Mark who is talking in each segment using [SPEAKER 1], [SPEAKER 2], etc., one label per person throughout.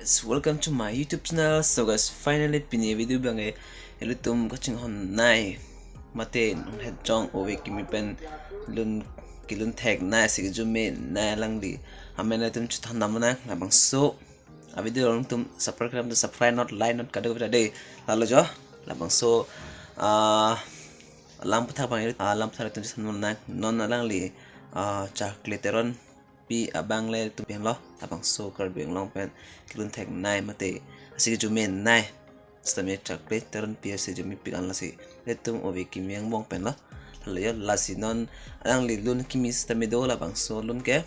[SPEAKER 1] guys, welcome to my YouTube channel. So guys, finally pini video bangai elutum kaching hon nai mate het jong owe kimi pen lun kilun tag nai sig jume nai langdi amena tum chutan namna labang so a video long tum subscribe not like not kadu day lalu jo labang so lam patha bang lam thar tum chutan namna non langli Charkle Teronpi abang le tu biang lo abang so kar biang long pen kilun tag nai mate asik jumen nai stame Charkle Teronpi asik jumi pikan lasi letum obe kimiang bong pen lo layo lasi non ang li lun kimi stame do la bang so lun ke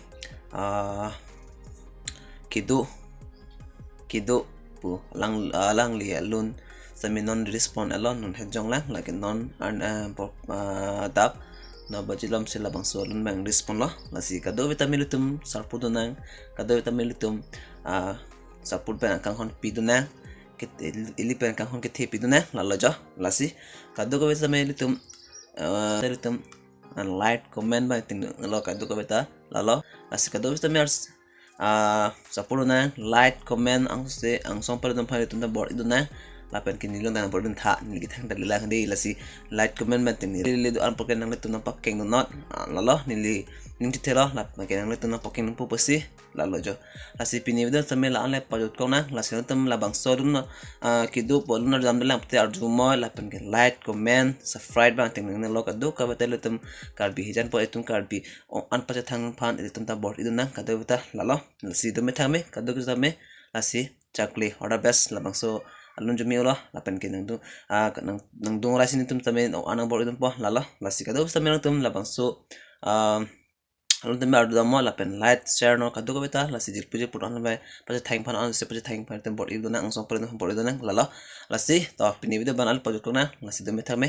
[SPEAKER 1] kido pu lang li lun stame non respond alon non het jong lang like non dap no bajilam sila bang so lun bang respond lo lasi kado vitamin lutum sarpu donang kado vitamin lutum sarpu pen kang hon pi donang ke ili pen kang hon ke the pi donang la jo lasi kado ko vitamin lutum like comment ba tin lo kado ko beta la lo lasi kado vitamin sarpu donang like comment ang se ang song par dum phale tum da bor idonang lapan kini long tanang pordun tha ni kitang dalilang di lasi like comment matin ni li do an poken nang letu nampak keng not lalo ni ning titelo lap makin nang letu nampak keng pu pasi lalo jo lasi pini video tame la anle pajut kong na lasi tam labang sodun kidu polun na jam dalang pte arju mo lapan ke like comment subscribe bang ting nang lo kadu ka betel tum karbi hijan po etum karbi an pacha thang phan etum ta bor idun nang kadu beta lalo lasi do me thame kadu ku tame lasi Charkle order best labang so alun jumi ulah lapan ke nang dung rasi nitum tame anang bor idum po lalo lasi kadu tame nang tum labang so alun tame ardu mo lapan like share no kadu ko beta lasi jil puje put on ba paja thang phan on se paja thang phan tem bor idun nang song par idun bor idun nang lalo lasi to pini video banal pajuk na lasi dum thame